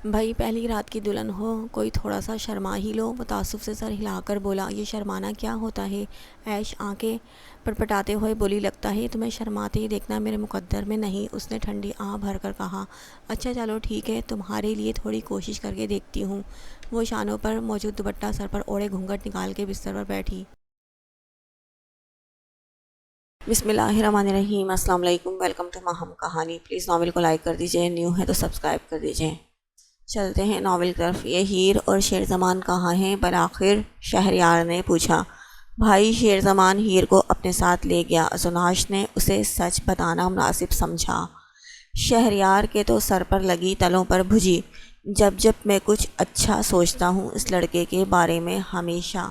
بھائی پہلی رات کی دلہن ہو، کوئی تھوڑا سا شرما ہی لو۔ وہ تعصب سے سر ہلا کر بولا، یہ شرمانا کیا ہوتا ہے؟ عیش آنکھیں پٹپٹاتے ہوئے بولی، لگتا ہے تمہیں شرماتے ہی دیکھنا میرے مقدر میں نہیں۔ اس نے ٹھنڈی آہ بھر کر کہا، اچھا چلو ٹھیک ہے، تمہارے لیے تھوڑی کوشش کر کے دیکھتی ہوں۔ وہ شانوں پر موجود دوپٹہ سر پر اوڑھے گھونگھٹ نکال کے بستر پر بیٹھی۔ بسم اللہ الرحمن الرحیم۔ السلام علیکم، ویلکم ٹو ماہم کہانی۔ پلیز ناول کو لائک کر دیجئے، نیو ہے تو سبسکرائب کر دیجئے۔ چلتے ہیں ناول کی طرف۔ یہ ہیر اور شیر زمان کہاں ہیں؟ بالآخر شہریار نے پوچھا۔ بھائی شیر زمان ہیر کو اپنے ساتھ لے گیا۔ زناش نے اسے سچ بتانا مناسب سمجھا۔ شہریار کے تو سر پر لگی تلوں پر بھجی۔ جب میں کچھ اچھا سوچتا ہوں اس لڑکے کے بارے میں، ہمیشہ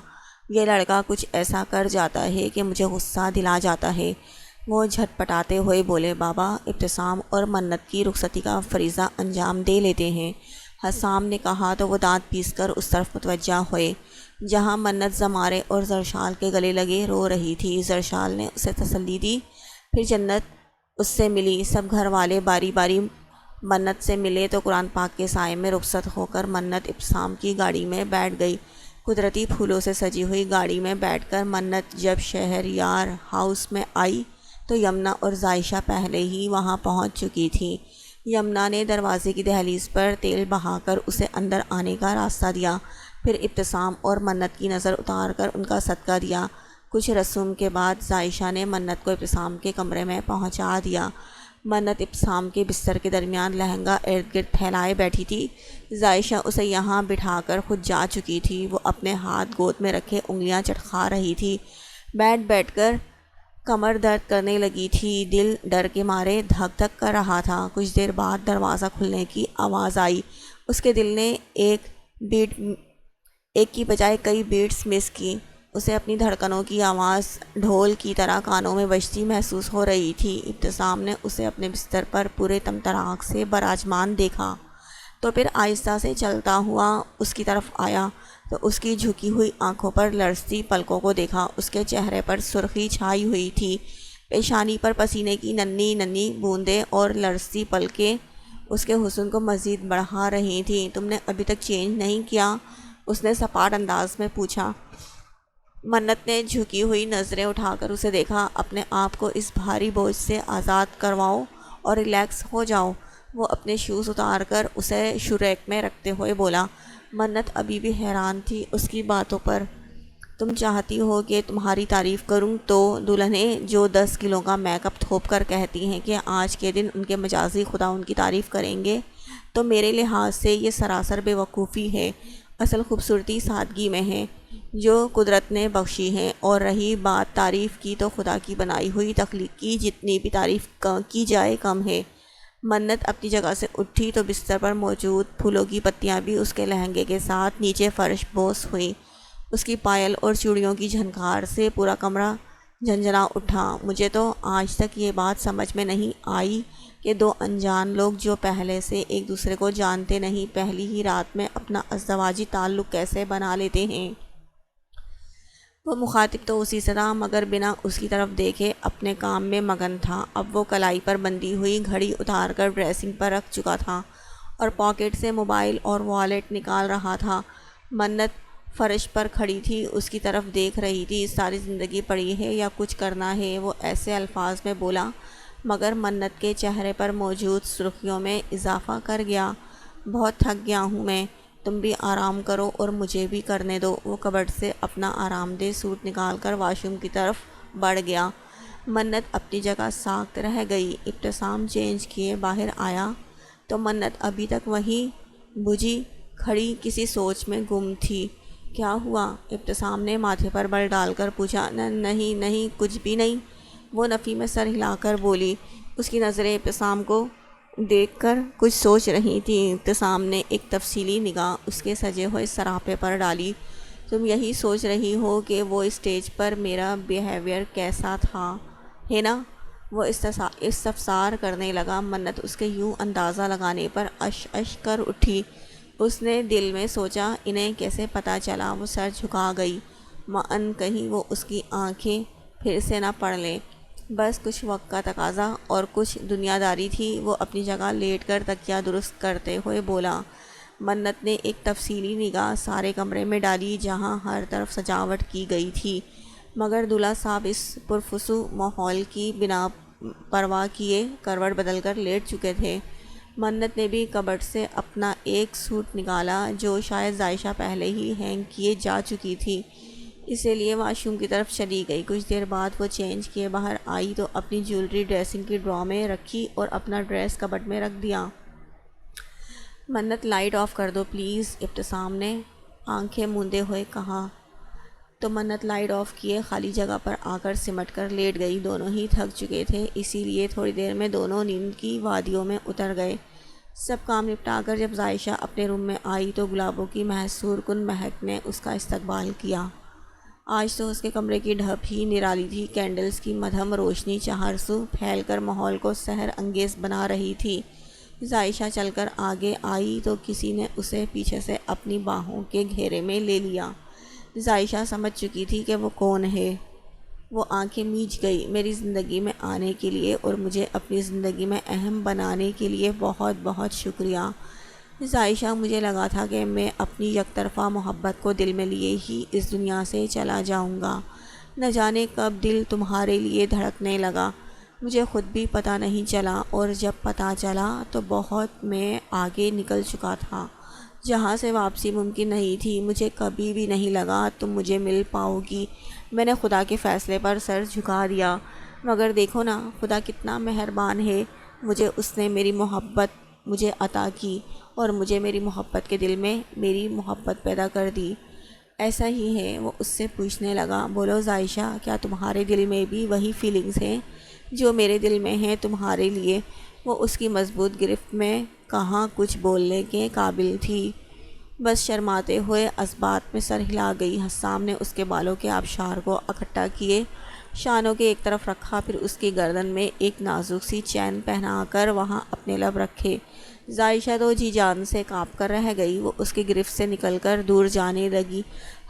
یہ لڑکا کچھ ایسا کر جاتا ہے کہ مجھے غصہ دلا جاتا ہے۔ وہ جھٹ پٹاتے ہوئے بولے، بابا ابتسام اور منت کی رخصتی کا فریضہ انجام دے لیتے ہیں۔ حسام نے کہا تو وہ دانت پیس کر اس طرف متوجہ ہوئے جہاں منت زمارے اور زرشال کے گلے لگے رو رہی تھی۔ زرشال نے اسے تسلی دی، پھر جنت اس سے ملی۔ سب گھر والے باری باری منت سے ملے تو قرآن پاک کے سائے میں رخصت ہو کر منت ابتسام کی گاڑی میں بیٹھ گئی۔ قدرتی پھولوں سے سجی ہوئی گاڑی میں بیٹھ کر منت جب شہریار ہاؤس میں آئی تو یمنا اور ذائشہ پہلے ہی وہاں پہنچ چکی تھی۔ یمنا نے دروازے کی دہلیز پر تیل بہا کر اسے اندر آنے کا راستہ دیا، پھر ابتسام اور منت کی نظر اتار کر ان کا صدقہ دیا۔ کچھ رسوم کے بعد ذائشہ نے منت کو ابتسام کے کمرے میں پہنچا دیا۔ منت ابتسام کے بستر کے درمیان لہنگا ارد گرد پھیلائے بیٹھی تھی۔ ذائشہ اسے یہاں بٹھا کر خود جا چکی تھی۔ وہ اپنے ہاتھ گود میں رکھے انگلیاں چٹکا رہی تھی۔ بیٹھ کر کمر درد کرنے لگی تھی، دل ڈر کے مارے دھک دھک کر رہا تھا۔ کچھ دیر بعد دروازہ کھلنے کی آواز آئی۔ اس کے دل نے ایک کی بجائے کئی بیٹس مس کی۔ اسے اپنی دھڑکنوں کی آواز ڈھول کی طرح کانوں میں بجتی محسوس ہو رہی تھی۔ ابتسام نے اسے اپنے بستر پر پورے طمطراق سے براجمان دیکھا تو پھر آہستہ سے چلتا ہوا اس کی طرف آیا تو اس کی جھکی ہوئی آنکھوں پر لرزتی پلکوں کو دیکھا۔ اس کے چہرے پر سرخی چھائی ہوئی تھی، پیشانی پر پسینے کی ننھی ننھی بوندیں اور لرزتی پلکیں اس کے حسن کو مزید بڑھا رہی تھیں۔ تم نے ابھی تک چینج نہیں کیا؟ اس نے سپاٹ انداز میں پوچھا۔ منت نے جھکی ہوئی نظریں اٹھا کر اسے دیکھا۔ اپنے آپ کو اس بھاری بوجھ سے آزاد کرواؤ اور ریلیکس ہو جاؤ۔ وہ اپنے شوز اتار کر اسے شوریک میں رکھتے ہوئے بولا۔ منت ابھی بھی حیران تھی اس کی باتوں پر۔ تم چاہتی ہو کہ تمہاری تعریف کروں تو دلہنیں جو 10 کلو کا میک اپ تھوپ کر کہتی ہیں کہ آج کے دن ان کے مجازی خدا ان کی تعریف کریں گے، تو میرے لحاظ سے یہ سراسر بے وقوفی ہے۔ اصل خوبصورتی سادگی میں ہے جو قدرت نے بخشی ہے، اور رہی بات تعریف کی تو خدا کی بنائی ہوئی تخلیق کی جتنی بھی تعریف کی جائے کم ہے۔ منت اپنی جگہ سے اٹھی تو بستر پر موجود پھولوں کی پتیاں بھی اس کے لہنگے کے ساتھ نیچے فرش بوس ہوئی۔ اس کی پائل اور چوڑیوں کی جھنکار سے پورا کمرہ جھنجھنا اٹھا۔ مجھے تو آج تک یہ بات سمجھ میں نہیں آئی کہ دو انجان لوگ جو پہلے سے ایک دوسرے کو جانتے نہیں، پہلی ہی رات میں اپنا ازدواجی تعلق کیسے بنا لیتے ہیں۔ وہ مخاطب تو اسی سے تھا، مگر بنا اس کی طرف دیکھے اپنے کام میں مگن تھا۔ اب وہ کلائی پر بندھی ہوئی گھڑی اتار کر ڈریسنگ پر رکھ چکا تھا اور پاکٹ سے موبائل اور والیٹ نکال رہا تھا۔ منت فرش پر کھڑی تھی، اس کی طرف دیکھ رہی تھی۔ ساری زندگی پڑی ہے یا کچھ کرنا ہے، وہ ایسے الفاظ میں بولا، مگر منت کے چہرے پر موجود سرخیوں میں اضافہ کر گیا۔ بہت تھک گیا ہوں میں، تم بھی آرام کرو اور مجھے بھی کرنے دو۔ وہ کبرڈ سے اپنا آرام دہ سوٹ نکال کر واش روم کی طرف بڑھ گیا۔ منت اپنی جگہ ساکت رہ گئی۔ ابتسام چینج کیے باہر آیا تو منت ابھی تک وہیں بجھی کھڑی کسی سوچ میں گم تھی۔ کیا ہوا؟ ابتسام نے ماتھے پر بل ڈال کر پوچھا۔ نہیں کچھ بھی نہیں، وہ نفی میں سر ہلا کر بولی۔ اس کی نظریں ابتسام کو دیکھ کر کچھ سوچ رہی تھیں۔ ابتسام نے ایک تفصیلی نگاہ اس کے سجے ہوئے سراپے پر ڈالی۔ تم یہی سوچ رہی ہو کہ وہ اسٹیج پر میرا بیہیویئر کیسا تھا، ہے نا؟ وہ استفسار کرنے لگا۔ منت اس کے یوں اندازہ لگانے پر اش کر اٹھی۔ اس نے دل میں سوچا، انہیں کیسے پتہ چلا؟ وہ سر جھکا گئی، معن کہیں وہ اس کی آنکھیں پھر سے نہ پڑھ لیں۔ بس کچھ وقت کا تقاضا اور کچھ دنیا داری تھی۔ وہ اپنی جگہ لیٹ کر تکیہ درست کرتے ہوئے بولا، منت نے ایک تفصیلی نگاہ سارے کمرے میں ڈالی جہاں ہر طرف سجاوٹ کی گئی تھی، مگر دولہا صاحب اس پرفسو ماحول کی بنا پرواہ کیے کروٹ بدل کر لیٹ چکے تھے۔ منت نے بھی کبرڈ سے اپنا ایک سوٹ نکالا جو شاید عائشہ پہلے ہی ہینگ کیے جا چکی تھی، اسی لیے واش روم کی طرف چلی گئی۔ کچھ دیر بعد وہ چینج کیے باہر آئی تو اپنی جیولری ڈریسنگ کی ڈرا میں رکھی اور اپنا ڈریس کبرڈ میں رکھ دیا۔ منت لائٹ آف کر دو پلیز، ابتسام نے آنکھیں موندے ہوئے کہا تو منت لائٹ آف کیے خالی جگہ پر آ کر سمٹ کر لیٹ گئی۔ دونوں ہی تھک چکے تھے، اسی لیے تھوڑی دیر میں دونوں نیند کی وادیوں میں اتر گئے۔ سب کام نپٹا کر جب عائشہ اپنے روم میں آئی تو گلابوں کی محصور کن مہک نے اس کا استقبال کیا۔ آج تو اس کے کمرے کی ڈھپ ہی نرالی تھی، کینڈلز کی مدھم روشنی چہار سو پھیل کر ماحول کو سحر انگیز بنا رہی تھی۔ عائشہ چل کر آگے آئی تو کسی نے اسے پیچھے سے اپنی باہوں کے گھیرے میں لے لیا۔ عائشہ سمجھ چکی تھی کہ وہ کون ہے۔ وہ آنکھیں میچ گئی۔ میری زندگی میں آنے کے لیے اور مجھے اپنی زندگی میں اہم بنانے کے لیے بہت بہت شکریہ۔ عائشہ، مجھے لگا تھا کہ میں اپنی یک طرفہ محبت کو دل میں لیے ہی اس دنیا سے چلا جاؤں گا۔ نہ جانے کب دل تمہارے لیے دھڑکنے لگا، مجھے خود بھی پتہ نہیں چلا، اور جب پتہ چلا تو بہت میں آگے نکل چکا تھا جہاں سے واپسی ممکن نہیں تھی۔ مجھے کبھی بھی نہیں لگا تم مجھے مل پاؤ گی۔ میں نے خدا کے فیصلے پر سر جھکا دیا، مگر دیکھو نا خدا کتنا مہربان ہے، مجھے اس نے میری محبت مجھے عطا کی اور مجھے میری محبت کے دل میں میری محبت پیدا کر دی۔ ایسا ہی ہے؟ وہ اس سے پوچھنے لگا۔ بولو عائشہ، کیا تمہارے دل میں بھی وہی فیلنگز ہیں جو میرے دل میں ہیں تمہارے لیے؟ وہ اس کی مضبوط گرفت میں کہاں کچھ بولنے کے قابل تھی، بس شرماتے ہوئے اسبات میں سر ہلا گئی۔ حسام نے اس کے بالوں کے آبشار کو اکٹھا کیے، شانوں کے ایک طرف رکھا، پھر اس کی گردن میں ایک نازک سی چین پہنا کر وہاں اپنے لب رکھے۔ عائشہ تو جی جان سے کانپ کر رہ گئی۔ وہ اس کی گرفت سے نکل کر دور جانے لگی۔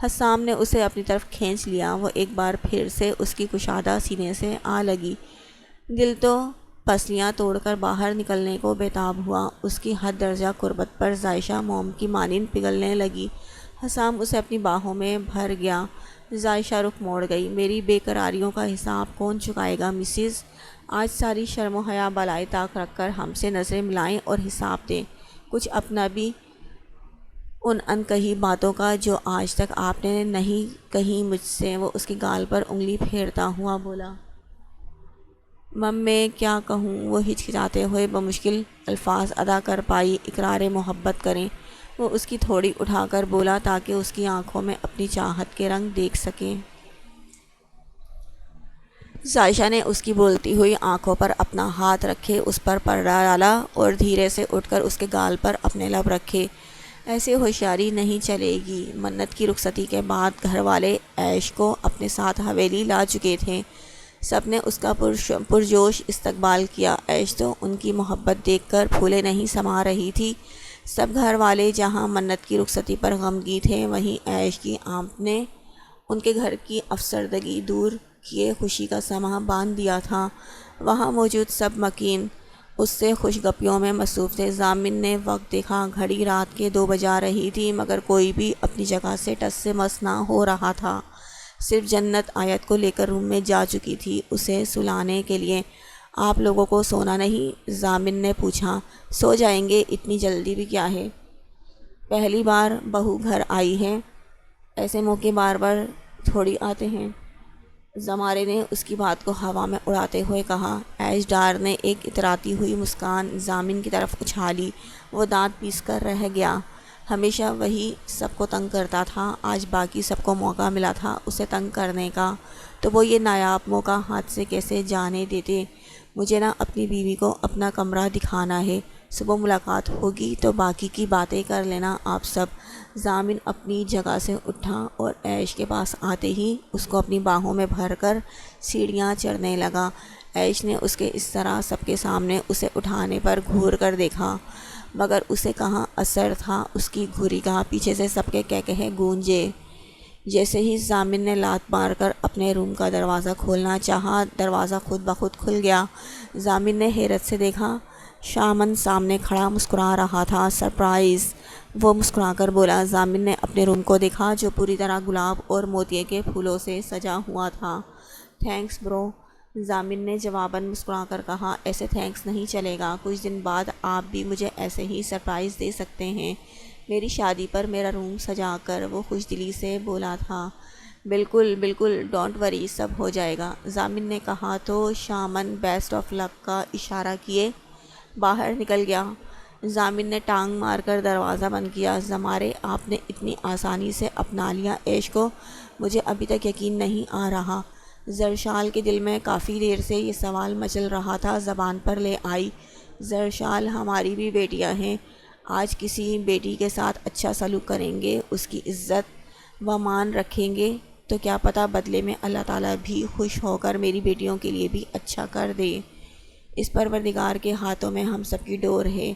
حسام نے اسے اپنی طرف کھینچ لیا۔ وہ ایک بار پھر سے اس کی کشادہ سینے سے آ لگی۔ دل تو پسلیاں توڑ کر باہر نکلنے کو بےتاب ہوا۔ اس کی حد درجہ قربت پر عائشہ موم کی مانند پگھلنے لگی۔ حسام اسے اپنی باہوں میں بھر گیا۔ عائشہ رخ موڑ گئی۔ میری بے قراریوں کا حساب کون چکائے گا مسز؟ آج ساری شرم و حیا بالائے طاق رکھ کر ہم سے نظریں ملائیں اور حساب دیں، کچھ اپنا بھی ان انکہی باتوں کا جو آج تک آپ نے نہیں کہیں مجھ سے۔ وہ اس کی گال پر انگلی پھیرتا ہوا بولا۔ مم میں کیا کہوں؟ وہ ہچکچاتے ہوئے بمشکل الفاظ ادا کر پائی۔ اقرار محبت کریں، وہ اس کی تھوڑی اٹھا کر بولا تاکہ اس کی آنکھوں میں اپنی چاہت کے رنگ دیکھ سکیں۔ عائشہ نے اس کی بولتی ہوئی آنکھوں پر اپنا ہاتھ رکھے اس پر پردہ ڈالا اور دھیرے سے اٹھ کر اس کے گال پر اپنے لب رکھے۔ ایسے ہوشیاری نہیں چلے گی۔ منت کی رخصتی کے بعد گھر والے عیش کو اپنے ساتھ حویلی لا چکے تھے۔ سب نے اس کا پرجوش استقبال کیا۔ عیش تو ان کی محبت دیکھ کر پھولے نہیں سما رہی تھی۔ سب گھر والے جہاں منت کی رخصتی پر غمگین تھے، وہیں عیش کی آمد نے ان کے گھر کی افسردگی دور کیے خوشی کا سماں باندھ دیا تھا۔ وہاں موجود سب مکین اس سے خوش گپیوں میں مصروف تھے۔ ضامن نے وقت دیکھا، گھڑی رات کے 2 بجا رہی تھی، مگر کوئی بھی اپنی جگہ سے ٹس سے مس نہ ہو رہا تھا۔ صرف جنت آیت کو لے کر روم میں جا چکی تھی اسے سلانے کے لیے۔ آپ لوگوں کو سونا نہیں؟ ضامن نے پوچھا۔ سو جائیں گے، اتنی جلدی بھی کیا ہے؟ پہلی بار بہو گھر آئی ہے، ایسے موقع بار بار تھوڑی آتے ہیں، زمارے نے اس کی بات کو ہوا میں اڑاتے ہوئے کہا۔ عیش ڈار نے ایک اتراتی ہوئی مسکان ضامن کی طرف اچھالی۔ وہ دانت پیس کر رہ گیا۔ ہمیشہ وہی سب کو تنگ کرتا تھا، آج باقی سب کو موقع ملا تھا اسے تنگ کرنے کا، تو وہ یہ نایاب موقع ہاتھ سے کیسے جانے دیتے۔ مجھے نہ اپنی بیوی کو اپنا کمرہ دکھانا ہے، صبح ملاقات ہوگی تو باقی کی باتیں کر لینا آپ سب۔ ضامن اپنی جگہ سے اٹھا اور عیش کے پاس آتے ہی اس کو اپنی باہوں میں بھر کر سیڑھیاں چڑھنے لگا۔ عیش نے اس کے اس طرح سب کے سامنے اسے اٹھانے پر گھور کر دیکھا، مگر اسے کہاں اثر تھا اس کی گھوری کا۔ پیچھے سے سب کے کہکہے گونجے۔ جیسے ہی ضامن نے لات مار کر اپنے روم کا دروازہ کھولنا چاہا، دروازہ خود بخود کھل گیا۔ ضامن نے حیرت سے دیکھا، شامن سامنے کھڑا مسکرا رہا تھا۔ سرپرائز! وہ مسکرا کر بولا۔ ضامن نے اپنے روم کو دیکھا جو پوری طرح گلاب اور موتیے کے پھولوں سے سجا ہوا تھا۔ تھینکس برو، ضامن نے جواباً مسکرا کر کہا۔ ایسے تھینکس نہیں چلے گا، کچھ دن بعد آپ بھی مجھے ایسے ہی سرپرائز دے سکتے ہیں، میری شادی پر میرا روم سجا کر وہ خوش دلی سے بولا تھا۔ بالکل بالکل، ڈونٹ وری، سب ہو جائے گا، ضامن نے کہا تو شامن بیسٹ آف لک کا اشارہ کیے باہر نکل گیا۔ ضامن نے ٹانگ مار کر دروازہ بند کیا۔ زمارے، آپ نے اتنی آسانی سے اپنا لیا عیش کو، مجھے ابھی تک یقین نہیں آ رہا۔ زرشال کے دل میں کافی دیر سے یہ سوال مچل رہا تھا، زبان پر لے آئی۔ زرشال، ہماری بھی بیٹیاں ہیں، آج کسی بیٹی کے ساتھ اچھا سلوک کریں گے، اس کی عزت و مان رکھیں گے تو کیا پتہ بدلے میں اللہ تعالیٰ بھی خوش ہو کر میری بیٹیوں کے لیے بھی اچھا کر دے۔ اس پروردگار کے ہاتھوں میں ہم سب کی ڈور ہے۔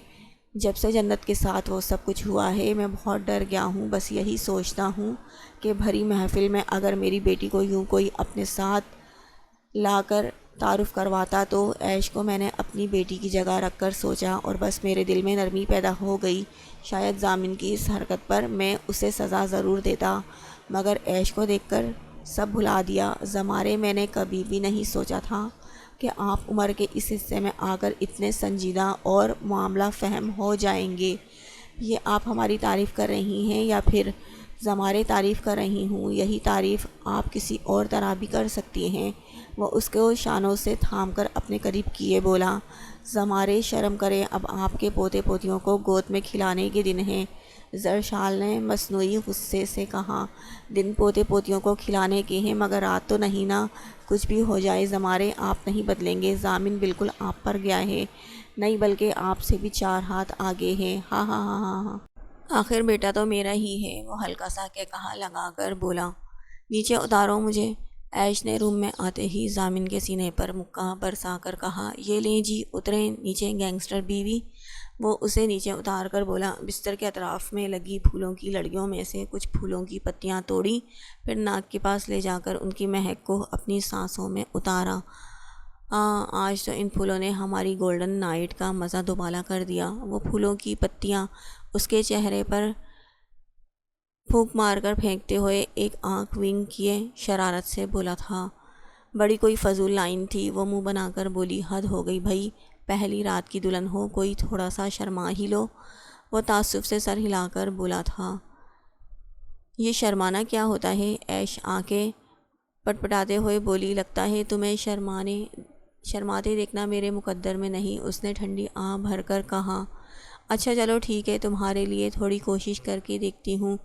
جب سے جنت کے ساتھ وہ سب کچھ ہوا ہے میں بہت ڈر گیا ہوں، بس یہی سوچتا ہوں کہ بھری محفل میں اگر میری بیٹی کو یوں کوئی اپنے ساتھ لا کر تعارف کرواتا تو عیش کو میں نے اپنی بیٹی کی جگہ رکھ کر سوچا اور بس میرے دل میں نرمی پیدا ہو گئی۔ شاید ضامن کی اس حرکت پر میں اسے سزا ضرور دیتا، مگر عیش کو دیکھ کر سب بھلا دیا۔ زمارے، میں نے کبھی بھی نہیں سوچا تھا کہ آپ عمر کے اس حصے میں آ کر اتنے سنجیدہ اور معاملہ فہم ہو جائیں گے۔ یہ آپ ہماری تعریف کر رہی ہیں یا پھر زمارے تعریف کر رہی ہوں؟ یہی تعریف آپ کسی اور طرح بھی کر سکتی ہیں۔ وہ اس کو شانوں سے تھام کر اپنے قریب کیے بولا۔ زمارے، شرم کریں، اب آپ کے پوتے پوتیوں کو گود میں کھلانے کے دن ہیں۔ زرشال نے مصنوعی غصے سے کہا۔ دن پوتے پوتیوں کو کھلانے کے ہیں مگر رات تو نہیں نا، کچھ بھی ہو جائے زمارے آپ نہیں بدلیں گے۔ ضامن بالکل آپ پر گیا ہے، نہیں بلکہ آپ سے بھی 4 ہاتھ آگے ہے۔ ہاں ہاں ہاں ہاں ہاں، آخر بیٹا تو میرا ہی ہے، وہ ہلکا سا کہ کہا لگا کر بولا۔ نیچے اتارو مجھے، عیش نے روم میں آتے ہی ضامن کے سینے پر مکہ برسا کر کہا۔ یہ لیں جی، اتریں نیچے گینگسٹر بیوی۔ وہ اسے نیچے اتار کر بولا۔ بستر کے اطراف میں لگی پھولوں کی لڑیوں میں سے کچھ پھولوں کی پتیاں توڑی، پھر ناک کے پاس لے جا کر ان کی مہک کو اپنی سانسوں میں اتارا۔ آج تو ان پھولوں نے ہماری گولڈن نائٹ کا مزہ دوبالا کر دیا۔ وہ پھولوں کی پتیاں اس کے چہرے پر پھونک مار کر پھینکتے ہوئے ایک آنکھ ونک کیے شرارت سے بولا تھا۔ بڑی کوئی فضول لائن تھی، وہ منہ بنا کر بولی۔ حد ہو گئی بھائی، پہلی رات کی دلہن ہو، کوئی تھوڑا سا شرما ہی لو۔ وہ تعصب سے سر ہلا کر بولا تھا۔ یہ شرمانا کیا ہوتا ہے؟ عیش آنکھیں پٹپٹاتے ہوئے بولی۔ لگتا ہے تمہیں شرماتے دیکھنا میرے مقدر میں نہیں، اس نے ٹھنڈی آہ بھر کر کہا۔ اچھا چلو ٹھیک ہے، تمہارے لیے تھوڑی کوشش کر کے دیکھتی ہوں۔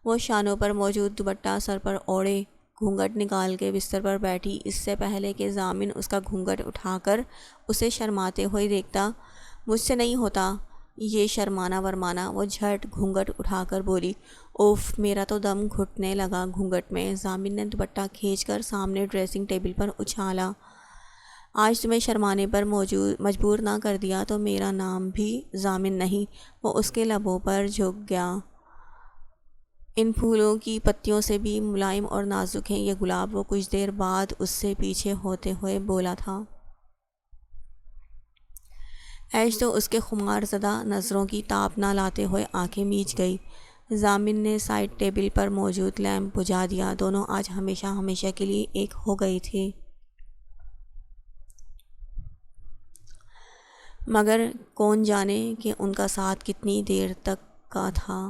وہ شانوں پر موجود دوپٹہ سر پر اوڑھے گھونگھٹ نکال کے بستر پر بیٹھی۔ اس سے پہلے کہ ضامن اس کا گھونگھٹ اٹھا کر اسے شرماتے ہوئے دیکھتا، مجھ سے نہیں ہوتا یہ شرمانا ورمانا، وہ جھٹ گھونگھٹ اٹھا کر بولی۔ اوف، میرا تو دم گھٹنے لگا گھونگھٹ میں۔ ضامن نے دوپٹہ کھینچ کر سامنے ڈریسنگ ٹیبل پر اچھالا۔ آج تمہیں شرمانے پر مجبور نہ کر دیا تو میرا نام بھی ضامن نہیں۔ وہ اس کے لبوں پر جھک گیا۔ ان پھولوں کی پتیوں سے بھی ملائم اور نازک ہیں یہ گلاب، وہ کچھ دیر بعد اس سے پیچھے ہوتے ہوئے بولا تھا۔ عیش تو اس کے خمار زدہ نظروں کی تاب نہ لاتے ہوئے آنکھیں میچ گئی۔ ضامن نے سائڈ ٹیبل پر موجود لیمپ بجھا دیا۔ دونوں آج ہمیشہ ہمیشہ کے لیے ایک ہو گئے تھے، مگر کون جانے کہ ان کا ساتھ کتنی دیر تک کا تھا۔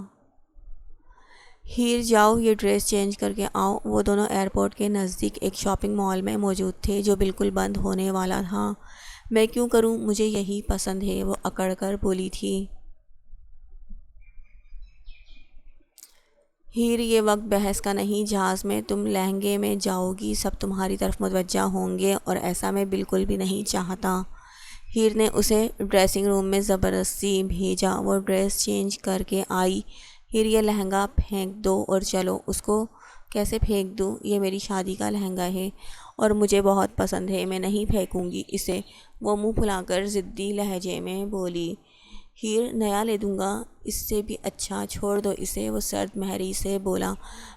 ہیر، جاؤ یہ ڈریس چینج کر کے آؤ۔ وہ دونوں ایئرپورٹ کے نزدیک ایک شاپنگ مال میں موجود تھے جو بالکل بند ہونے والا تھا۔ میں کیوں کروں، مجھے یہی پسند ہے، وہ اکڑ کر بولی تھی۔ ہیر، یہ وقت بحث کا نہیں، جہاز میں تم لہنگے میں جاؤ گی، سب تمہاری طرف متوجہ ہوں گے اور ایسا میں بالکل بھی نہیں چاہتا۔ ہیر نے اسے ڈریسنگ روم میں زبردستی بھیجا۔ وہ ڈریس چینج کر کے آئی۔ ہیر، یہ لہنگا پھینک دو اور چلو۔ اس کو کیسے پھینک دوں، یہ میری شادی کا لہنگا ہے اور مجھے بہت پسند ہے، میں نہیں پھینکوں گی اسے، وہ منہ پھلا کر ضدی لہجے میں بولی۔ ہیر، نیا لے دوں گا، اس سے بھی اچھا، چھوڑ دو اسے، وہ سرد مہری سے بولا۔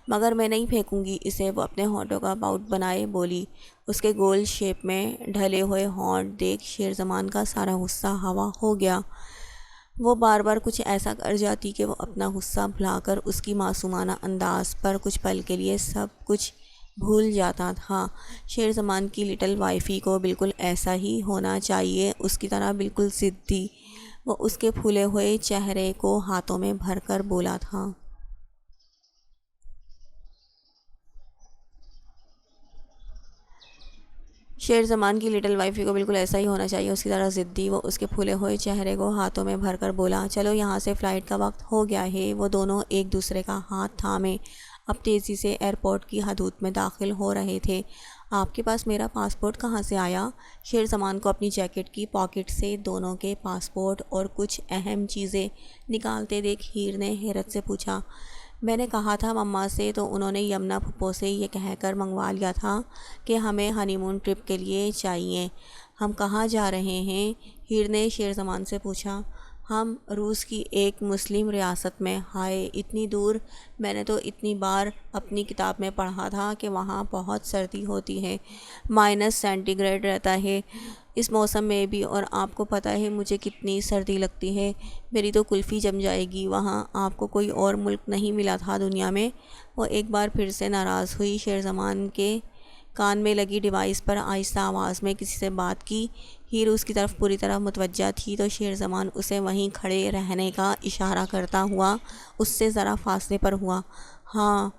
مگر میں نہیں پھینکوں گی اسے، وہ اپنے ہونٹوں کا باؤٹ بنائے بولی۔ اس کے گول شیپ میں ڈھلے ہوئے ہونٹ دیکھ شیرزمان کا سارا غصہ ہوا ہو گیا۔ وہ بار بار کچھ ایسا کر جاتی کہ وہ اپنا غصہ بھلا کر اس کی معصومانہ انداز پر کچھ پل کے لیے سب کچھ بھول جاتا تھا۔ شیر زمان کی لٹل وائفی کو بالکل ایسا ہی ہونا چاہیے، اس کی طرح بالکل ضدی۔ وہ اس کے پھولے ہوئے چہرے کو ہاتھوں میں بھر کر بولا تھا۔ شیر زمان کی لٹل وائفی کو بالکل ایسا ہی ہونا چاہیے، اس کی طرح ضدی۔ وہ اس کے پھولے ہوئے چہرے کو ہاتھوں میں بھر کر بولا، چلو یہاں سے، فلائٹ کا وقت ہو گیا ہے۔ وہ دونوں ایک دوسرے کا ہاتھ تھامے اب تیزی سے ایئرپورٹ کی حدود میں داخل ہو رہے تھے۔ آپ کے پاس میرا پاسپورٹ کہاں سے آیا؟ شیر زمان کو اپنی جیکٹ کی پاکٹ سے دونوں کے پاسپورٹ اور کچھ اہم چیزیں نکالتے دیکھ ہیر نے حیرت سے پوچھا۔ میں نے کہا تھا مما سے، تو انہوں نے یمنا پھپھو سے یہ کہہ کر منگوا لیا تھا کہ ہمیں ہنی مون ٹرپ کے لیے چاہیے۔ ہم کہاں جا رہے ہیں؟ ہیر نے شیر زمان سے پوچھا۔ ہم روس کی ایک مسلم ریاست میں۔ ہائے اتنی دور! میں نے تو اتنی بار اپنی کتاب میں پڑھا تھا کہ وہاں بہت سردی ہوتی ہے، -سینٹی گریڈ رہتا ہے اس موسم میں بھی، اور آپ کو پتہ ہے مجھے کتنی سردی لگتی ہے، میری تو کلفی جم جائے گی وہاں۔ آپ کو کوئی اور ملک نہیں ملا تھا دنیا میں؟ وہ ایک بار پھر سے ناراض ہوئی۔ شیر زمان کے کان میں لگی ڈیوائس پر آہستہ آواز میں کسی سے بات کی۔ ہیر اس کی طرف پوری طرح متوجہ تھی تو شیر زمان اسے وہیں کھڑے رہنے کا اشارہ کرتا ہوا اس سے ذرا فاصلے پر ہوا۔ ہاں،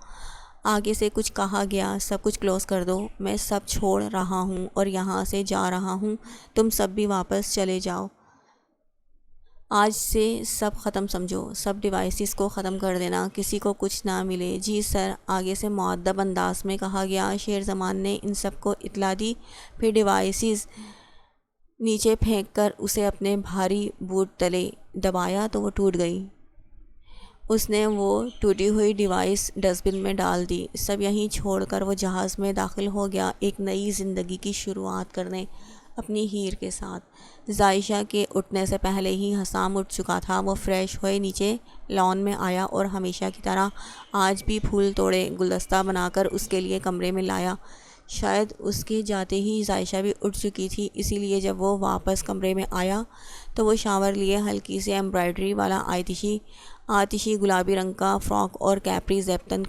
آگے سے کچھ کہا گیا؟ سب کچھ کلوز کر دو، میں سب چھوڑ رہا ہوں اور یہاں سے جا رہا ہوں، تم سب بھی واپس چلے جاؤ۔ آج سے سب ختم سمجھو، سب ڈیوائسز کو ختم کر دینا، کسی کو کچھ نہ ملے۔ جی سر، آگے سے مؤدب انداز میں کہا گیا۔ شیر زمان نے ان سب کو اطلاع دی، پھر ڈیوائسز نیچے پھینک کر اسے اپنے بھاری بوٹ تلے دبایا تو وہ ٹوٹ گئی۔ اس نے وہ ٹوٹی ہوئی ڈیوائس ڈسٹ بن میں ڈال دی۔ سب یہیں چھوڑ کر وہ جہاز میں داخل ہو گیا، ایک نئی زندگی کی شروعات کرنے اپنی ہیر کے ساتھ۔ عائشہ کے اٹھنے سے پہلے ہی حسام اٹھ چکا تھا۔ وہ فریش ہوئے نیچے لان میں آیا اور ہمیشہ کی طرح آج بھی پھول توڑے، گلدستہ بنا کر اس کے لیے کمرے میں لایا۔ شاید اس کے جاتے ہی عائشہ بھی اٹھ چکی تھی، اسی لیے جب وہ واپس کمرے میں آیا تو وہ شاور لیے ہلکی سی ایمبرائڈری والا آتشی گلابی رنگ کا فراک اور کیپری زیبتن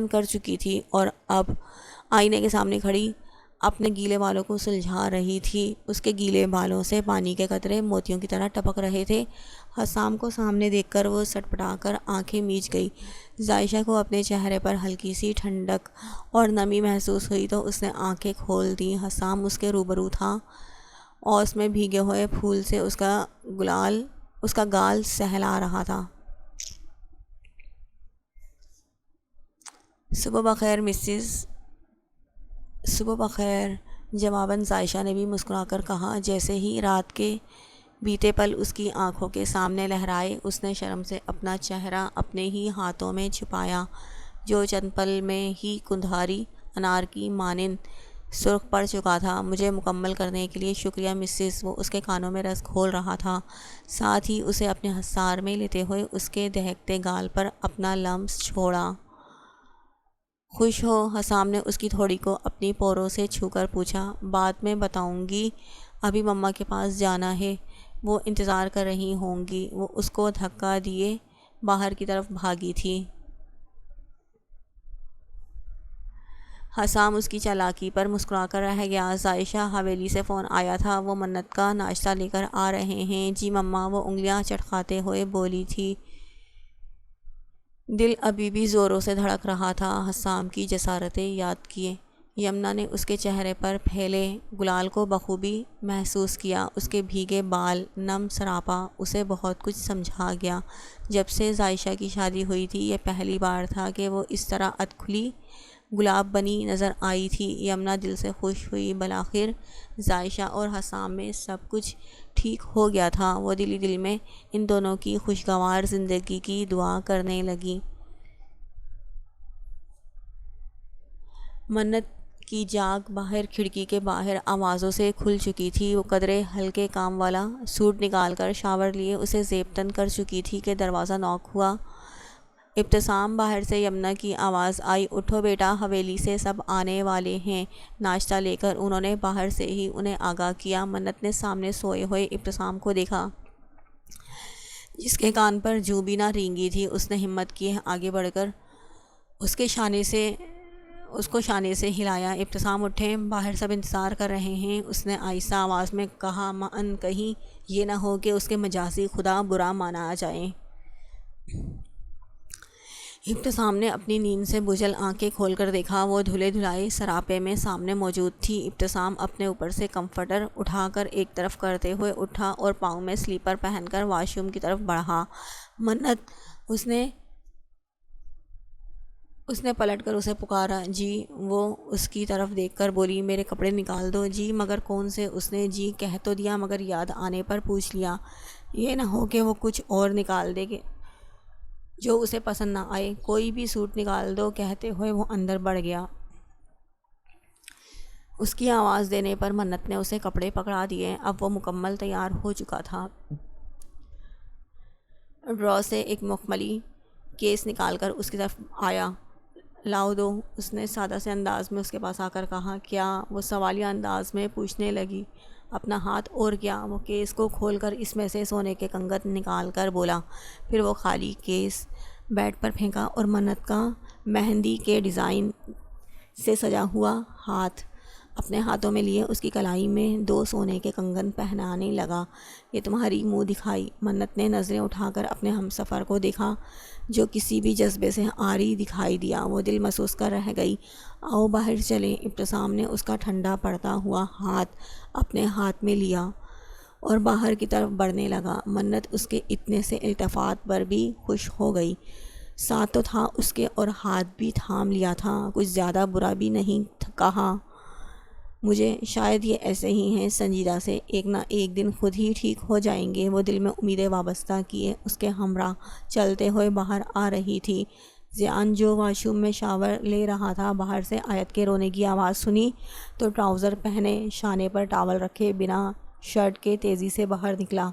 کر چکی تھی، اور اب آئینے کے سامنے کھڑی اپنے گیلے بالوں کو سلجھا رہی تھی۔ اس کے گیلے بالوں سے پانی کے قطرے موتیوں کی طرح ٹپک رہے تھے۔ حسام کو سامنے دیکھ کر وہ سٹپٹا کر آنکھیں میچ گئی۔ عائشہ کو اپنے چہرے پر ہلکی سی ٹھنڈک اور نمی محسوس ہوئی تو اس نے آنکھیں کھول دیں۔ حسام اس کے روبرو تھا، اوس میں بھیگے ہوئے پھول سے اس کا گال سہلا رہا تھا۔ صبح بخیر مسز۔ صبح بخیر، جواباً عائشہ نے بھی مسکرا کر کہا۔ جیسے ہی رات کے بیتے پل اس کی آنکھوں کے سامنے لہرائے، اس نے شرم سے اپنا چہرہ اپنے ہی ہاتھوں میں چھپایا جو چند پل میں ہی کندھاری انار کی مانند سرخ پڑ چکا تھا۔ مجھے مکمل کرنے کے لیے شکریہ مسز۔ وہ اس کے کانوں میں رس گھول رہا تھا، ساتھ ہی اسے اپنے حصار میں لیتے ہوئے اس کے دہکتے گال پر اپنا لمس چھوڑا۔ خوش ہو؟ حسام نے اس کی تھوڑی کو اپنی پوروں سے چھو کر پوچھا۔ بعد میں بتاؤں گی، ابھی مما کے پاس جانا ہے، وہ انتظار کر رہی ہوں گی۔ وہ اس کو دھکا دیے باہر کی طرف بھاگی تھی۔ حسام اس کی چالاکی پر مسکرا کر رہ گیا۔ عائشہ، حویلی سے فون آیا تھا، وہ منت کا ناشتہ لے کر آ رہے ہیں۔ جی مما، وہ انگلیاں چٹکاتے ہوئے بولی تھی۔ دل ابھی بھی زوروں سے دھڑک رہا تھا، حسام کی جسارتیں یاد کیے۔ یمنا نے اس کے چہرے پر پھیلے گلال کو بخوبی محسوس کیا۔ اس کے بھیگے بال، نم سراپا اسے بہت کچھ سمجھا گیا۔ جب سے عائشہ کی شادی ہوئی تھی، یہ پہلی بار تھا کہ وہ اس طرح ادکھلی گلاب بنی نظر آئی تھی۔ یمنا دل سے خوش ہوئی۔ بالآخر عائشہ اور حسام میں سب کچھ ٹھیک ہو گیا تھا۔ وہ دل ہی دل میں ان دونوں کی خوشگوار زندگی کی دعا کرنے لگی۔ منت کی جاگ باہر کھڑکی کے باہر آوازوں سے کھل چکی تھی۔ وہ قدرے ہلکے کام والا سوٹ نکال کر شاور لیے اسے زیب تن کر چکی تھی کہ دروازہ نوک ہوا۔ ابتسام باہر سے یمنا کی آواز آئی، اٹھو بیٹا، حویلی سے سب آنے والے ہیں، ناشتہ لے کر انہوں نے باہر سے ہی انہیں آگاہ کیا۔ منت نے سامنے سوئے ہوئے ابتسام کو دیکھا جس کے کان پر جوں بھی نہ رینگی تھی۔ اس نے ہمت کی آگے بڑھ کر اس کو شانے سے ہلایا۔ ابتسام اٹھے، باہر سب انتظار کر رہے ہیں، اس نے آہستہ آواز میں کہا، من کہیں یہ نہ ہو کہ اس کے مجازی خدا برا مانا جائے۔ ابتسام نے اپنی نیند سے بجھل آنکھیں کھول کر دیکھا، وہ دھلے دھلائے سراپے میں سامنے موجود تھی۔ ابتسام اپنے اوپر سے کمفرٹر اٹھا کر ایک طرف کرتے ہوئے اٹھا اور پاؤں میں سلیپر پہن کر واش روم کی طرف بڑھا۔ منت، اس نے پلٹ کر اسے پکارا۔ جی، وہ اس کی طرف دیکھ کر بولی، میرے کپڑے نکال دو۔ جی مگر کون سے؟ اس نے جی کہہ تو دیا مگر یاد آنے پر پوچھ لیا، یہ نہ ہو کہ وہ کچھ اور نکال دے جو اسے پسند نہ آئے۔ کوئی بھی سوٹ نکال دو، کہتے ہوئے وہ اندر بڑھ گیا۔ اس کی آواز دینے پر منت نے اسے کپڑے پکڑا دیے۔ اب وہ مکمل تیار ہو چکا تھا۔ ڈرا سے ایک مخملی کیس نکال کر اس کی طرف آیا۔ لاؤ دو، اس نے سادہ سے انداز میں اس کے پاس آ کر کہا۔ کیا؟ وہ سوالیہ انداز میں پوچھنے لگی۔ اپنا ہاتھ۔ اور کیا؟ وہ کیس کو کھول کر اس میں سے سونے کے کنگن نکال کر بولا۔ پھر وہ خالی کیس بیڈ پر پھینکا اور منت کا مہندی کے ڈیزائن سے سجا ہوا ہاتھ اپنے ہاتھوں میں لیے اس کی کلائی میں 2 سونے کے کنگن پہنانے لگا۔ یہ تمہاری منہ دکھائی؟ منت نے نظریں اٹھا کر اپنے ہمسفر کو دیکھا جو کسی بھی جذبے سے عاری دکھائی دیا۔ وہ دل محسوس کر رہ گئی۔ آؤ باہر چلیں۔ ابتسام نے اس کا ٹھنڈا پڑتا ہوا ہاتھ اپنے ہاتھ میں لیا اور باہر کی طرف بڑھنے لگا۔ منت اس کے اتنے سے التفات پر بھی خوش ہو گئی۔ ساتھ تو تھا اس کے اور ہاتھ بھی تھام لیا تھا۔ کچھ زیادہ برا بھی نہیں کہا۔ مجھے شاید یہ ایسے ہی ہیں سنجیدہ سے، ایک نہ ایک دن خود ہی ٹھیک ہو جائیں گے۔ وہ دل میں امیدیں وابستہ کیے اس کے ہمراہ چلتے ہوئے باہر آ رہی تھی۔ زیان جو واش روم میں شاور لے رہا تھا، باہر سے آیت کے رونے کی آواز سنی تو ٹراؤزر پہنے شانے پر ٹاول رکھے بنا شرٹ کے تیزی سے باہر نکلا۔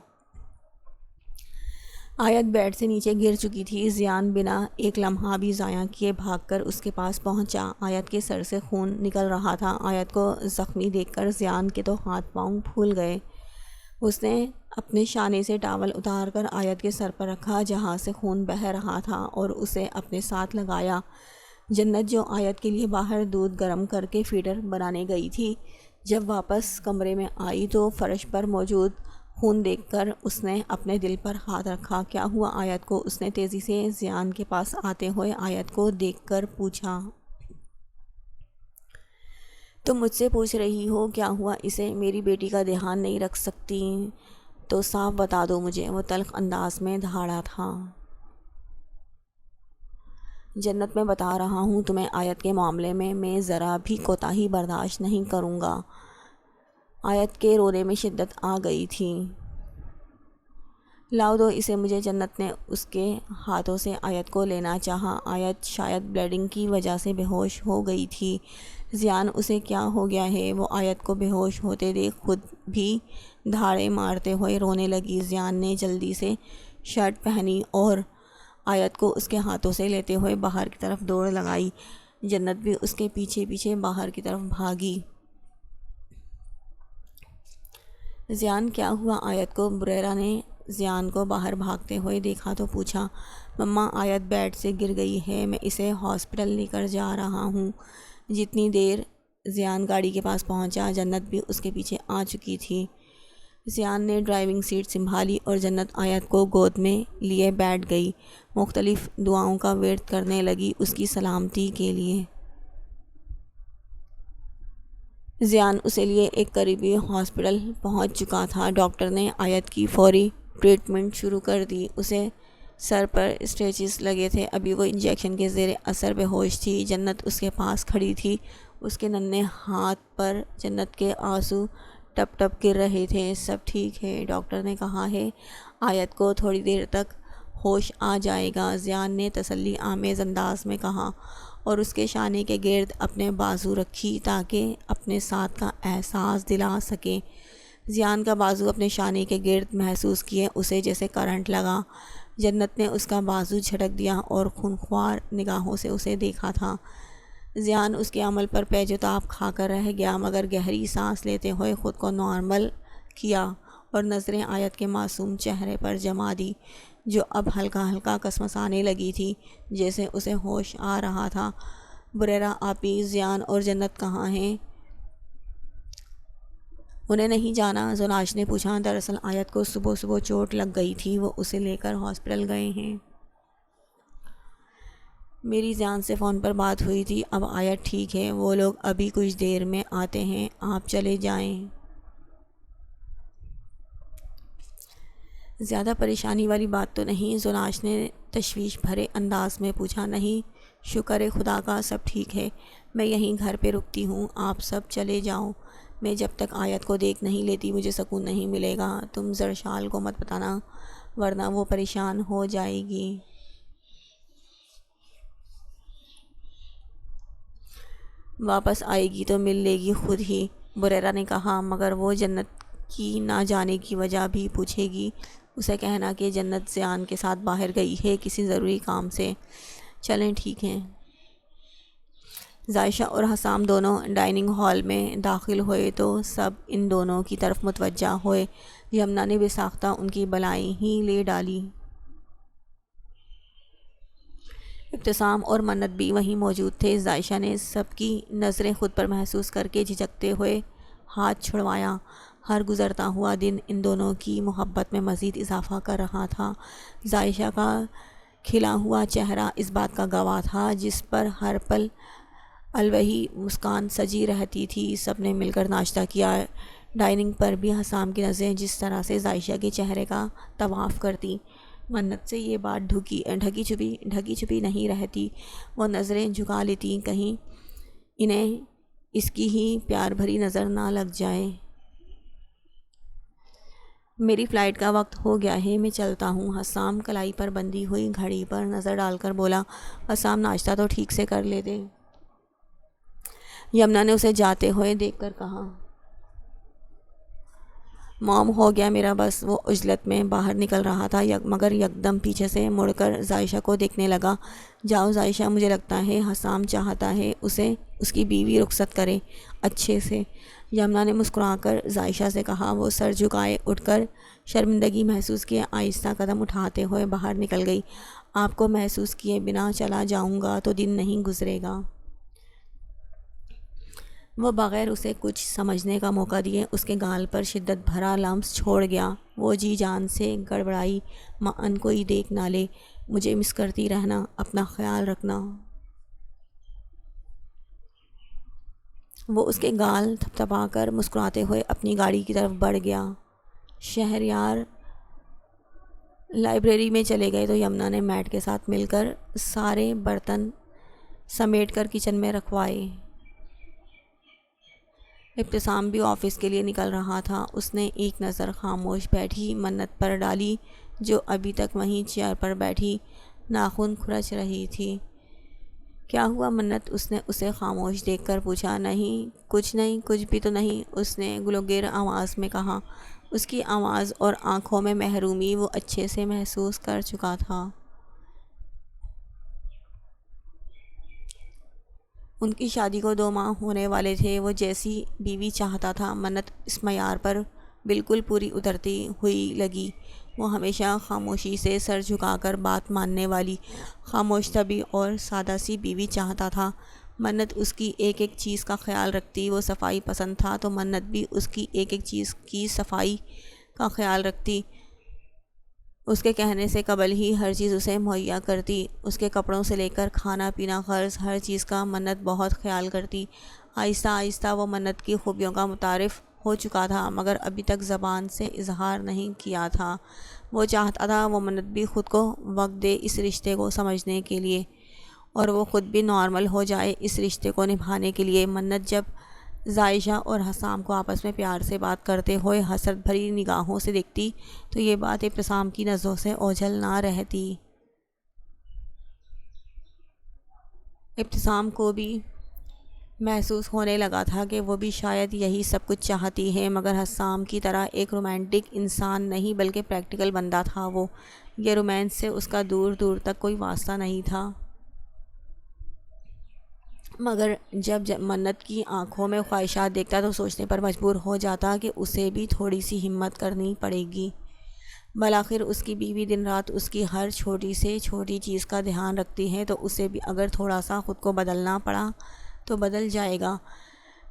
آیت بیڈ سے نیچے گر چکی تھی۔ زیان بنا ایک لمحہ بھی ضائع کیے بھاگ کر اس کے پاس پہنچا۔ آیت کے سر سے خون نکل رہا تھا۔ آیت کو زخمی دیکھ کر زیان کے تو ہاتھ پاؤں پھول گئے۔ اس نے اپنے شانے سے ٹاول اتار کر آیت کے سر پر رکھا جہاں سے خون بہہ رہا تھا اور اسے اپنے ساتھ لگایا۔ جنت جو آیت کے لیے باہر دودھ گرم کر کے فیڈر بنانے گئی تھی، جب واپس کمرے میں آئی تو فرش پر موجود خون دیکھ کر اس نے اپنے دل پر ہاتھ رکھا۔ کیا ہوا آیت کو؟ اس نے تیزی سے زیان کے پاس آتے ہوئے آیت کو دیکھ کر پوچھا۔ تم مجھ سے پوچھ رہی ہو کیا ہوا اسے؟ میری بیٹی کا دھیان نہیں رکھ سکتی تو صاف بتا دو مجھے، وہ تلخ انداز میں دھاڑا تھا۔ جنت، میں بتا رہا ہوں تمہیں، آیت کے معاملے میں ذرا بھی کوتاہی برداشت نہیں کروں گا۔ آیت کے رونے میں شدت آ گئی تھی۔ لاؤ دو اسے مجھے۔ جنت نے اس کے ہاتھوں سے آیت کو لینا چاہا۔ آیت شاید بلیڈنگ کی وجہ سے بے ہوش ہو گئی تھی۔ زیان، اسے کیا ہو گیا ہے؟ وہ آیت کو بے ہوش ہوتے دیکھ خود بھی دھاڑے مارتے ہوئے رونے لگی۔ زیان نے جلدی سے شرٹ پہنی اور آیت کو اس کے ہاتھوں سے لیتے ہوئے باہر کی طرف دوڑ لگائی۔ جنت بھی اس کے پیچھے پیچھے باہر کی طرف بھاگی۔ زیان، کیا ہوا آیت کو؟ بریرہ نے زیان کو باہر بھاگتے ہوئے دیکھا تو پوچھا۔ مما، آیت بیڈ سے گر گئی ہے، میں اسے ہاسپٹل لے کر جا رہا ہوں۔ جتنی دیر زیان گاڑی کے پاس پہنچا، جنت بھی اس کے پیچھے آ چکی تھی۔ زیان نے ڈرائیونگ سیٹ سنبھالی اور جنت آیت کو گود میں لیے بیٹھ گئی۔ مختلف دعاؤں کا ورد کرنے لگی اس کی سلامتی کے لیے۔ زیان اسے لیے ایک قریبی ہاسپٹل پہنچ چکا تھا۔ ڈاکٹر نے آیت کی فوری ٹریٹمنٹ شروع کر دی۔ اسے سر پر اسٹیچز لگے تھے، ابھی وہ انجیکشن کے زیر اثر بے ہوش تھی۔ جنت اس کے پاس کھڑی تھی، اس کے ننھے ہاتھ پر جنت کے آنسو ٹپ ٹپ گر رہے تھے۔ سب ٹھیک ہے، ڈاکٹر نے کہا ہے، آیت کو تھوڑی دیر تک ہوش آ جائے گا، زیان نے تسلی آمیز انداز میں کہا اور اس کے شانے کے گرد اپنے بازو رکھی تاکہ اپنے ساتھ کا احساس دلا سکے۔ ضیان کا بازو اپنے شانے کے گرد محسوس کیے اسے جیسے کرنٹ لگا۔ جنت نے اس کا بازو جھٹک دیا اور خونخوار نگاہوں سے اسے دیکھا تھا۔ ضیان اس کے عمل پر پیچ و تاب کھا کر رہ گیا، مگر گہری سانس لیتے ہوئے خود کو نارمل کیا اور نظریں آیت کے معصوم چہرے پر جما دی، جو اب ہلکا ہلکا کسمسانے لگی تھی، جیسے اسے ہوش آ رہا تھا۔ بریرہ آپی، ضیان اور جنت کہاں ہیں؟ انہیں نہیں جانا، زناش نے پوچھا۔ دراصل آیت کو صبح صبح چوٹ لگ گئی تھی، وہ اسے لے کر ہاسپٹل گئے ہیں۔ میری ضیان سے فون پر بات ہوئی تھی، اب آیت ٹھیک ہے، وہ لوگ ابھی کچھ دیر میں آتے ہیں، آپ چلے جائیں۔ زیادہ پریشانی والی بات تو نہیں؟ زناش نے تشویش بھرے انداز میں پوچھا۔ نہیں، شکر ہے خدا کا، سب ٹھیک ہے، میں یہیں گھر پہ رکتی ہوں، آپ سب چلے جاؤ، میں جب تک آیت کو دیکھ نہیں لیتی مجھے سکون نہیں ملے گا۔ تم زرشال کو مت بتانا ورنہ وہ پریشان ہو جائے گی۔ واپس آئے گی تو مل لے گی خود ہی، بریرہ نے کہا، مگر وہ جنت کی نہ جانے کی وجہ بھی پوچھے گی، اسے کہنا کہ جنت ضیان کے ساتھ باہر گئی ہے کسی ضروری کام سے۔ چلیں ٹھیک ہے۔ ظائشہ اور حسام دونوں ڈائننگ ہال میں داخل ہوئے تو سب ان دونوں کی طرف متوجہ ہوئے۔ یمنا نے بے ساختہ ان کی بالائیں ہی لے ڈالی۔ ابتسام اور منت بھی وہیں موجود تھے۔ ظائشہ نے سب کی نظریں خود پر محسوس کر کے جھجکتے ہوئے ہاتھ چھڑوایا۔ ہر گزرتا ہوا دن ان دونوں کی محبت میں مزید اضافہ کر رہا تھا۔ ظائشہ کا کھلا ہوا چہرہ اس بات کا گواہ تھا، جس پر ہر پل الوہی مسکان سجی رہتی تھی۔ سب نے مل کر ناشتہ کیا۔ ڈائننگ پر بھی حسام کی نظریں جس طرح سے ظائشہ کے چہرے کا طواف کرتی، منت سے یہ بات ڈھکی چھپی نہیں رہتی۔ وہ نظریں جھکا لیتی، کہیں انہیں اس کی ہی پیار بھری نظر نہ لگ جائے۔ میری فلائٹ کا وقت ہو گیا ہے، میں چلتا ہوں۔ حسام کلائی پر بندھی ہوئی گھڑی پر نظر ڈال کر بولا۔ حسام، ناشتہ تو ٹھیک سے کر لیتے، یمنا نے اسے جاتے ہوئے دیکھ کر کہا۔ موم، ہو گیا میرا بس۔ وہ عجلت میں باہر نکل رہا تھا، مگر یکدم پیچھے سے مڑ کر ظائشہ کو دیکھنے لگا۔ جاؤ ظائشہ، مجھے لگتا ہے حسام چاہتا ہے اسے اس کی بیوی رخصت کرے اچھے سے۔ یمنا نے مسکرا کر ظائشہ سے کہا۔ وہ سر جھکائے اٹھ کر شرمندگی محسوس کیے آہستہ قدم اٹھاتے ہوئے باہر نکل گئی۔ آپ کو محسوس کیے بنا چلا جاؤں گا تو دن نہیں گزرے گا۔ وہ بغیر اسے کچھ سمجھنے کا موقع دیے اس کے گال پر شدت بھرا لمس چھوڑ گیا۔ وہ جی جان سے گڑبڑائی۔ ان کوئی دیکھ نہ لے، مجھے مس کرتی رہنا، اپنا خیال رکھنا۔ وہ اس کے گال تھپتھپا کر مسکراتے ہوئے اپنی گاڑی کی طرف بڑھ گیا۔ شہریار لائبریری میں چلے گئے تو یمنا نے میٹ کے ساتھ مل کر سارے برتن سمیٹ کر کچن میں رکھوائے۔ ابتسام بھی آفس کے لیے نکل رہا تھا۔ اس نے ایک نظر خاموش بیٹھی منت پر ڈالی، جو ابھی تک وہیں چیئر پر بیٹھی ناخن کھرچ رہی تھی۔ کیا ہوا منت؟ اس نے اسے خاموش دیکھ کر پوچھا۔ نہیں کچھ بھی تو نہیں، اس نے گلوگیر آواز میں کہا۔ اس کی آواز اور آنکھوں میں محرومی وہ اچھے سے محسوس کر چکا تھا۔ ان کی شادی کو 2 ماہ ہونے والے تھے۔ وہ جیسی بیوی چاہتا تھا، منت اس معیار پر بالکل پوری اترتی ہوئی لگی۔ وہ ہمیشہ خاموشی سے سر جھکا کر بات ماننے والی خاموش طبع اور سادہ سی بیوی چاہتا تھا۔ منت اس کی ایک ایک چیز کا خیال رکھتی۔ وہ صفائی پسند تھا تو منت بھی اس کی ایک ایک چیز کی صفائی کا خیال رکھتی۔ اس کے کہنے سے قبل ہی ہر چیز اسے مہیا کرتی۔ اس کے کپڑوں سے لے کر کھانا پینا غرض ہر چیز کا منت بہت خیال کرتی۔ آہستہ آہستہ وہ منت کی خوبیوں کا متعارف ہو چکا تھا، مگر ابھی تک زبان سے اظہار نہیں کیا تھا۔ وہ چاہتا تھا وہ منت بھی خود کو وقت دے اس رشتے کو سمجھنے کے لیے، اور وہ خود بھی نارمل ہو جائے اس رشتے کو نبھانے کے لیے۔ منت جب ظائشہ اور حسام کو آپس میں پیار سے بات کرتے ہوئے حسرت بھری نگاہوں سے دیکھتی تو یہ بات ابتسام کی نظروں سے اوجھل نہ رہتی۔ ابتسام کو بھی محسوس ہونے لگا تھا کہ وہ بھی شاید یہی سب کچھ چاہتی ہے، مگر حسام کی طرح ایک رومانٹک انسان نہیں بلکہ پریکٹیکل بندہ تھا وہ۔ یہ رومانس سے اس کا دور دور تک کوئی واسطہ نہیں تھا، مگر جب منت کی آنکھوں میں خواہشات دیکھتا تو سوچنے پر مجبور ہو جاتا کہ اسے بھی تھوڑی سی ہمت کرنی پڑے گی۔ بالآخر اس کی بیوی دن رات اس کی ہر چھوٹی سے چھوٹی چیز کا دھیان رکھتی ہے، تو اسے بھی اگر تھوڑا سا خود کو بدلنا پڑا تو بدل جائے گا۔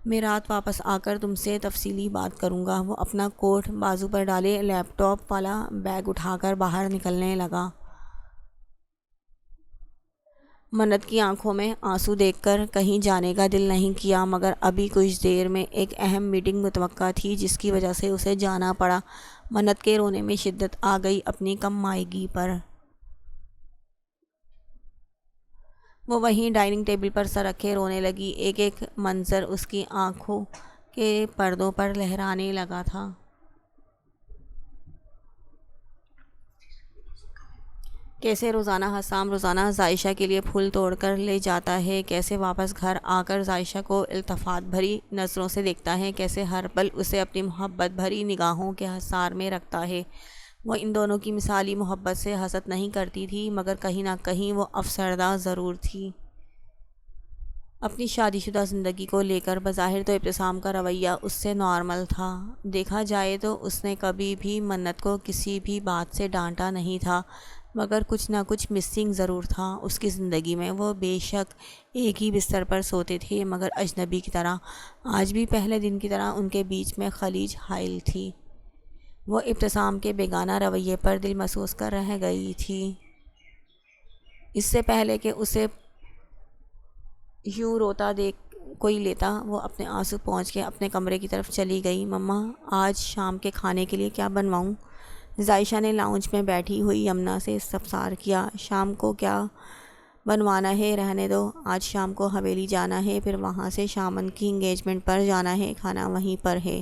میں رات واپس آ کر تم سے تفصیلی بات کروں گا۔ وہ اپنا کوٹ بازو پر ڈالے لیپ ٹاپ والا بیگ اٹھا کر باہر نکلنے لگا۔ منت کی آنکھوں میں آنسو دیکھ کر کہیں جانے کا دل نہیں کیا، مگر ابھی کچھ دیر میں ایک اہم میٹنگ متوقع تھی جس کی وجہ سے اسے جانا پڑا۔ منت کے رونے میں شدت آ گئی اپنی کم مائیگی پر۔ وہ وہیں ڈائننگ ٹیبل پر سر رکھے رونے لگی۔ ایک ایک منظر اس کی آنکھوں کے پردوں پر لہرانے لگا تھا۔ کیسے حسام روزانہ عائشہ کے لیے پھول توڑ کر لے جاتا ہے، کیسے واپس گھر آ کر عائشہ کو التفات بھری نظروں سے دیکھتا ہے، کیسے ہر پل اسے اپنی محبت بھری نگاہوں کے حصار میں رکھتا ہے۔ وہ ان دونوں کی مثالی محبت سے حسد نہیں کرتی تھی، مگر کہیں نہ کہیں وہ افسردہ ضرور تھی۔ اپنی شادی شدہ زندگی کو لے کر بظاہر تو ابتسام کا رویہ اس سے نارمل تھا، دیکھا جائے تو اس نے کبھی بھی منت کو کسی بھی بات سے ڈانٹا نہیں تھا، مگر کچھ نہ کچھ مسنگ ضرور تھا اس کی زندگی میں۔ وہ بے شک ایک ہی بستر پر سوتے تھے، مگر اجنبی کی طرح۔ آج بھی پہلے دن کی طرح ان کے بیچ میں خلیج حائل تھی۔ وہ ابتسام کے بیگانہ رویے پر دل محسوس کر رہ گئی تھی۔ اس سے پہلے کہ اسے یوں روتا دیکھ کوئی لیتا، وہ اپنے آنسو پہنچ کے اپنے کمرے کی طرف چلی گئی۔ مما، آج شام کے کھانے کے لیے کیا بنواؤں؟ عائشہ نے لاؤنج میں بیٹھی ہوئی یمنا سے استفسار کیا۔ شام کو کیا بنوانا ہے رہنے دو، آج شام کو حویلی جانا ہے، پھر وہاں سے شامن کی انگیجمنٹ پر جانا ہے، کھانا وہیں پر ہے۔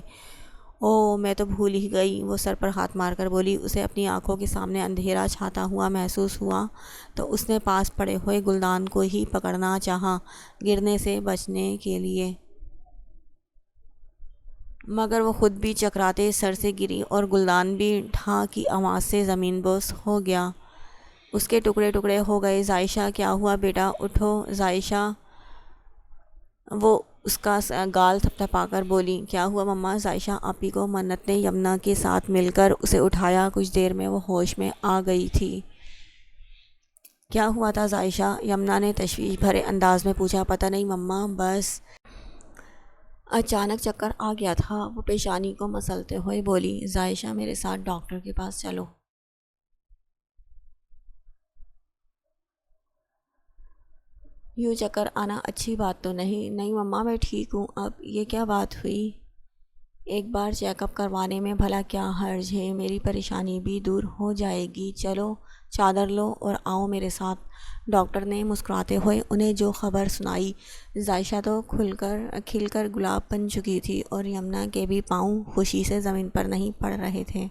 اوہ، میں تو بھول ہی گئی، وہ سر پر ہاتھ مار کر بولی۔ اسے اپنی آنکھوں کے سامنے اندھیرا چھاتا ہوا محسوس ہوا تو اس نے پاس پڑے ہوئے گلدان کو ہی پکڑنا چاہا گرنے سے بچنے کے لیے، مگر وہ خود بھی چکراتے سر سے گری اور گلدان بھی ڈھا کی آواز سے زمین بوس ہو گیا۔ اس کے ٹکڑے ٹکڑے ہو گئے۔ عائشہ، کیا ہوا بیٹا، اٹھو عائشہ، وہ اس کا گال تھپتھپا کر بولی۔ کیا ہوا مما؟ عائشہ آپی کو منت نے یمنا کے ساتھ مل کر اسے اٹھایا۔ کچھ دیر میں وہ ہوش میں آ گئی تھی۔ کیا ہوا تھا عائشہ؟ یمنا نے تشویش بھرے انداز میں پوچھا۔ پتہ نہیں مما، بس اچانک چکر آ گیا تھا، وہ پیشانی کو مسلتے ہوئے بولی۔ عائشہ، میرے ساتھ ڈاکٹر کے پاس چلو۔ یوں چکر آنا اچھی بات تو نہیں۔ نہیں مما، میں ٹھیک ہوں اب، یہ کیا بات ہوئی؟ ایک بار چیک اپ کروانے میں بھلا کیا حرج ہے، میری پریشانی بھی دور ہو جائے گی۔ چلو چادر لو اور آؤ میرے ساتھ۔ ڈاکٹر نے مسکراتے ہوئے انہیں جو خبر سنائی۔ عائشہ تو کھل کر گلاب بن چکی تھی اور یمنا کے بھی پاؤں خوشی سے زمین پر نہیں پڑ رہے تھے۔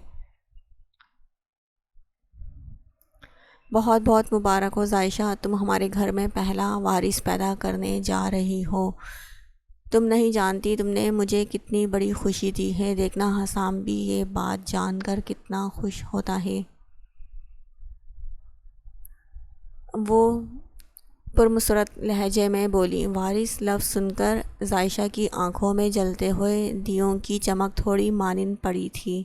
بہت بہت مبارک ہو عائشہ، تم ہمارے گھر میں پہلا وارث پیدا کرنے جا رہی ہو۔ تم نہیں جانتی تم نے مجھے کتنی بڑی خوشی دی ہے، دیکھنا حسام بھی یہ بات جان کر کتنا خوش ہوتا ہے۔ وہ پرمسرت لہجے میں بولی۔ وارث لفظ سن کر عائشہ کی آنکھوں میں جلتے ہوئے دیوں کی چمک تھوڑی مانند پڑی تھی۔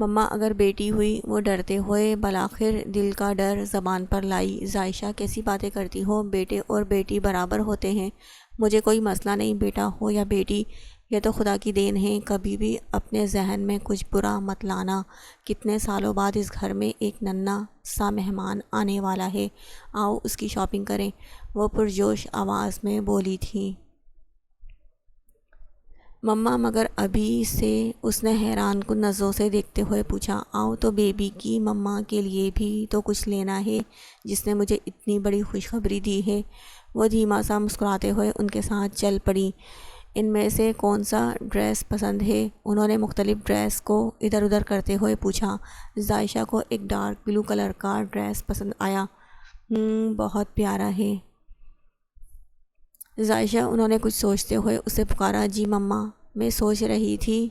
مما، اگر بیٹی ہوئی، وہ ڈرتے ہوئے بالآخر دل کا ڈر زبان پر لائی۔ عائشہ، کیسی باتیں کرتی ہو، بیٹے اور بیٹی برابر ہوتے ہیں، مجھے کوئی مسئلہ نہیں بیٹا ہو یا بیٹی، یہ تو خدا کی دین ہے۔ کبھی بھی اپنے ذہن میں کچھ برا مت لانا، کتنے سالوں بعد اس گھر میں ایک ننھا سا مہمان آنے والا ہے، آؤ اس کی شاپنگ کریں، وہ پرجوش آواز میں بولی تھی۔ مما، مگر ابھی سے، اس نے حیران کن نظروں سے دیکھتے ہوئے پوچھا۔ آؤ تو بیبی کی مما کے لیے بھی تو کچھ لینا ہے جس نے مجھے اتنی بڑی خوشخبری دی ہے۔ وہ دھیما سا مسکراتے ہوئے ان کے ساتھ چل پڑی۔ ان میں سے کون سا ڈریس پسند ہے؟ انہوں نے مختلف ڈریس کو ادھر ادھر کرتے ہوئے پوچھا۔ عائشہ کو ایک ڈارک بلو کلر کا ڈریس پسند آیا۔ بہت پیارا ہے۔ ظائشہ انہوں نے کچھ سوچتے ہوئے اسے پکارا۔ جی مما، میں سوچ رہی تھی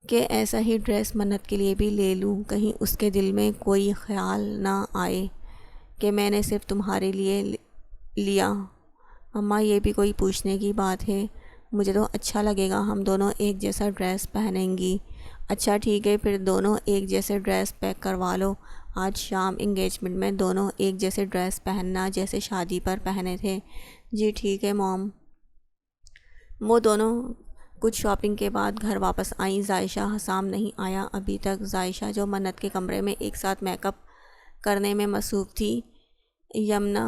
کہ ایسا ہی ڈریس منت کے لیے بھی لے لوں، کہیں اس کے دل میں کوئی خیال نہ آئے کہ میں نے صرف تمہارے لیے لیا۔ مما، یہ بھی کوئی پوچھنے کی بات ہے؟ مجھے تو اچھا لگے گا، ہم دونوں ایک جیسا ڈریس پہنیں گی۔ اچھا ٹھیک ہے، پھر دونوں ایک جیسے ڈریس پیک کروا لو۔ آج شام انگیجمنٹ میں دونوں ایک جیسے ڈریس پہننا جیسے شادی پر پہنے تھے۔ جی ٹھیک ہے موم۔ وہ دونوں کچھ شاپنگ کے بعد گھر واپس آئیں۔ ظائشہ حسام نہیں آیا ابھی تک۔ ظائشہ جو منت کے کمرے میں ایک ساتھ میک اپ کرنے میں مصروف تھی، یمنا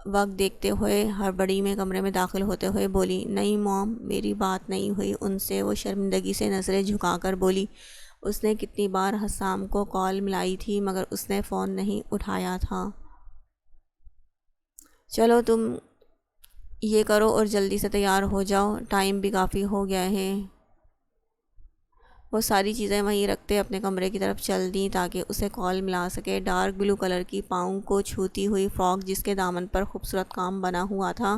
وقت دیکھتے ہوئے ہڑبڑی میں کمرے میں داخل ہوتے ہوئے بولی، نہیں موم، میری بات نہیں ہوئی ان سے۔ وہ شرمندگی سے نظریں جھکا کر بولی، اس نے کتنی بار حسام کو کال ملائی تھی مگر اس نے فون نہیں اٹھایا تھا۔ چلو تم یہ کرو اور جلدی سے تیار ہو جاؤ، ٹائم بھی کافی ہو گیا ہے۔ وہ ساری چیزیں وہیں رکھتے اپنے کمرے کی طرف چل دیں تاکہ اسے کال ملا سکے۔ ڈارک بلو کلر کی پاؤں کو چھوتی ہوئی فراک جس کے دامن پر خوبصورت کام بنا ہوا تھا،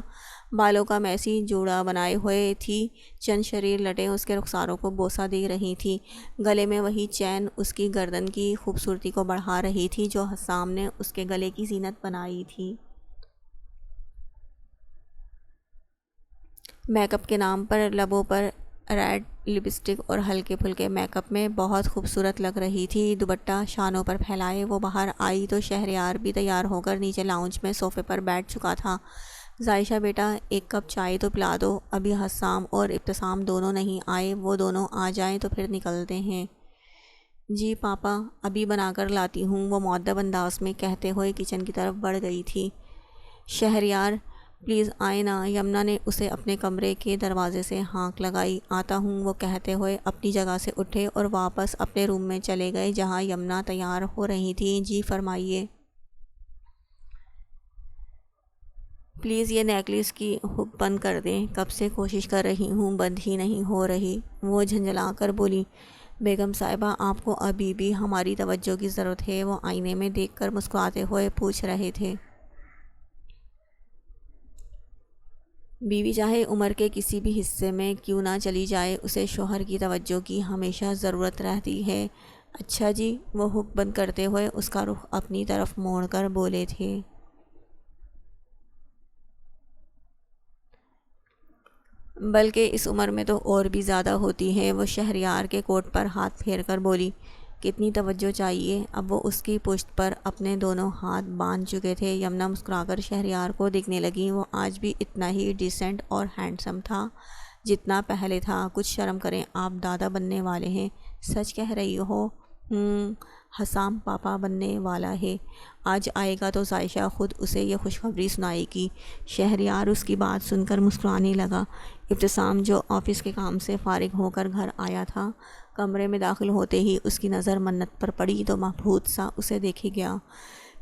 بالوں کا میسی جوڑا بنائے ہوئے تھی، چند شریر لٹیں اس کے رخساروں کو بوسہ دے رہی تھی۔ گلے میں وہی چین اس کی گردن کی خوبصورتی کو بڑھا رہی تھی جو حسام نے اس کے گلے کی زینت بنائی تھی۔ میک اپ کے نام پر لبوں پر ریڈ لپسٹک اور ہلکے پھلکے میک اپ میں بہت خوبصورت لگ رہی تھی۔ دوپٹہ شانوں پر پھیلائے وہ باہر آئی تو شہریار بھی تیار ہو کر نیچے لاؤنج میں صوفے پر بیٹھ چکا تھا۔ ظائشہ بیٹا، ایک کپ چائے تو پلا دو، ابھی حسام اور ابتسام دونوں نہیں آئے، وہ دونوں آ جائیں تو پھر نکلتے ہیں۔ جی پاپا، ابھی بنا کر لاتی ہوں، وہ مؤدب انداز میں کہتے ہوئے کچن کی طرف بڑھ گئی تھی۔ شہریار پلیز آئے نا، یمنا نے اسے اپنے کمرے کے دروازے سے ہانک لگائی۔ آتا ہوں، وہ کہتے ہوئے اپنی جگہ سے اٹھے اور واپس اپنے روم میں چلے گئے جہاں یمنا تیار ہو رہی تھی۔ جی فرمائیے۔ پلیز یہ نیکلیس کی ہک بند کر دیں، کب سے کوشش کر رہی ہوں بند ہی نہیں ہو رہی، وہ جھنجھلا کر بولی۔ بیگم صاحبہ، آپ کو ابھی بھی ہماری توجہ کی ضرورت ہے، وہ آئینے میں دیکھ کر مسکراتے ہوئے پوچھ رہے تھے۔ بیوی چاہے عمر کے کسی بھی حصے میں کیوں نہ چلی جائے، اسے شوہر کی توجہ کی ہمیشہ ضرورت رہتی ہے۔ اچھا جی، وہ ہک بند کرتے ہوئے اس کا رخ اپنی طرف موڑ کر بولے تھے۔ بلکہ اس عمر میں تو اور بھی زیادہ ہوتی ہے، وہ شہریار کے کوٹ پر ہاتھ پھیر کر بولی۔ کتنی توجہ چاہیے؟ اب وہ اس کی پشت پر اپنے دونوں ہاتھ باندھ چکے تھے۔ یمنا مسکرا کر شہریار کو دیکھنے لگی، وہ آج بھی اتنا ہی ڈیسنٹ اور ہینڈسم تھا جتنا پہلے تھا۔ کچھ شرم کریں، آپ دادا بننے والے ہیں۔ سچ کہہ رہی ہو؟ حسام پاپا بننے والا ہے، آج آئے گا تو ظائشہ خود اسے یہ خوشخبری سنائے گی۔ شہریار اس کی بات سن کر مسکرانے لگا۔ ابتسام جو آفس کے کام سے فارغ ہو کر گھر آیا تھا، کمرے میں داخل ہوتے ہی اس کی نظر منت پر پڑی تو مبہوت سا اسے دیکھے گیا۔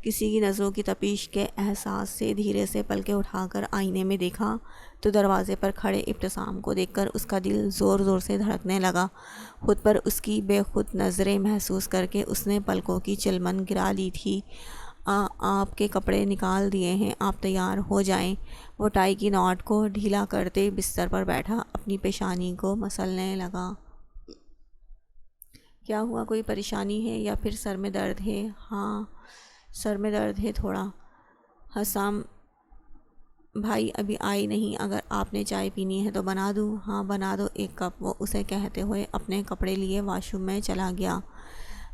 کسی کی نظروں کی تپش کے احساس سے دھیرے سے پلکیں اٹھا کر آئینے میں دیکھا تو دروازے پر کھڑے ابتسام کو دیکھ کر اس کا دل زور زور سے دھڑکنے لگا۔ خود پر اس کی بے خود نظریں محسوس کر کے اس نے پلکوں کی چلمن گرا لی تھی۔ آپ کے کپڑے نکال دیے ہیں، آپ تیار ہو جائیں۔ وہ ٹائی کی ناٹ کو ڈھیلا کرتے بستر پر بیٹھا اپنی پیشانی کو مسلنے لگا۔ کیا ہوا، کوئی پریشانی ہے یا پھر سر میں درد ہے؟ ہاں سر میں درد ہے تھوڑا۔ حسام بھائی ابھی آئی نہیں، اگر آپ نے چائے پینی ہے تو بنا دوں؟ ہاں بنا دو ایک کپ، وہ اسے کہتے ہوئے اپنے کپڑے لیے واش روم میں چلا گیا۔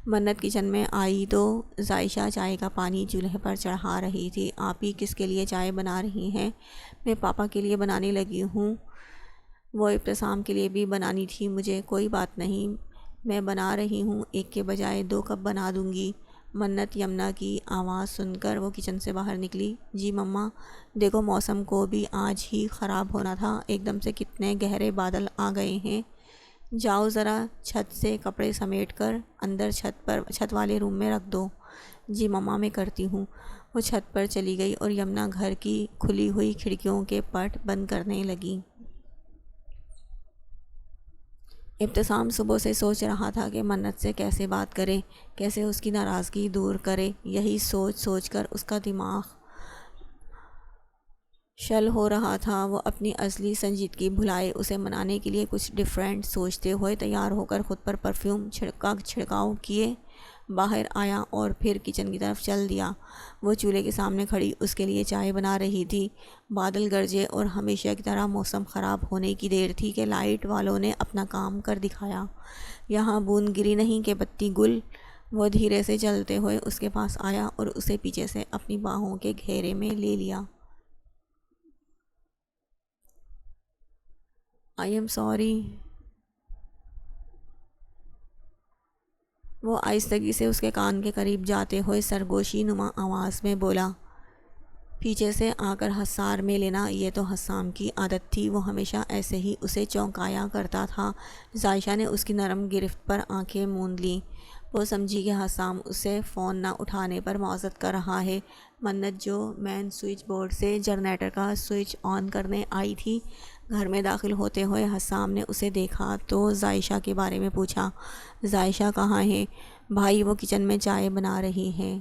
منت کچن میں آئی تو ظائشہ چائے کا پانی چولہے پر چڑھا رہی تھی۔ آپ ہی کس کے لیے چائے بنا رہی ہیں؟ میں پاپا کے لیے بنانے لگی ہوں، وہ ابتسام کے لیے بھی بنانی تھی مجھے۔ کوئی بات نہیں، میں بنا رہی ہوں، ایک کے بجائے 2 کپ بنا دوں گی۔ منت یمنا کی آواز سن کر وہ کچن سے باہر نکلی۔ جی مما، دیکھو موسم کو بھی آج ہی خراب ہونا تھا، ایک دم سے کتنے گہرے بادل آ گئے ہیں۔ جاؤ ذرا چھت سے کپڑے سمیٹ کر اندر چھت والے روم میں رکھ دو۔ جی مما میں کرتی ہوں۔ وہ چھت پر چلی گئی اور یمنا گھر کی کھلی ہوئی کھڑکیوں کے پٹ بند کرنے لگی۔ ابتسام صبح سے سوچ رہا تھا کہ منت سے کیسے بات کرے، کیسے اس کی ناراضگی دور کرے۔ یہی سوچ سوچ کر اس کا دماغ شل ہو رہا تھا۔ وہ اپنی اصلی سنجیدگی بھلائے اسے منانے کے لیے کچھ ڈیفرنٹ سوچتے ہوئے تیار ہو کر خود پر پرفیوم چھڑکاؤ کیے باہر آیا اور پھر کچن کی طرف چل دیا۔ وہ چولہے کے سامنے کھڑی اس کے لیے چائے بنا رہی تھی۔ بادل گرجے اور ہمیشہ کی طرح موسم خراب ہونے کی دیر تھی کہ لائٹ والوں نے اپنا کام کر دکھایا۔ یہاں بوند گری نہیں کہ بتی گل۔ وہ دھیرے سے چلتے ہوئے اس کے پاس آیا اور اسے پیچھے سے اپنی باہوں کے گھیرے میں لے لیا۔ I am sorry. وہ آہستگی سے اس کے کان کے قریب جاتے ہوئے سرگوشی نما آواز میں بولا۔ پیچھے سے آ کر حصار میں لینا یہ تو حسام کی عادت تھی، وہ ہمیشہ ایسے ہی اسے چونکایا کرتا تھا۔ ذائشہ نے اس کی نرم گرفت پر آنکھیں موند لیں۔ وہ سمجھی کہ حسام اسے فون نہ اٹھانے پر معذرت کر رہا ہے۔ منت جو مین سوئچ بورڈ سے جنریٹر کا سوئچ آن کرنے آئی تھی، گھر میں داخل ہوتے ہوئے حسام نے اسے دیکھا تو ذائشہ کے بارے میں پوچھا۔ ذائشہ کہاں ہے؟ بھائی وہ کچن میں چائے بنا رہی ہیں۔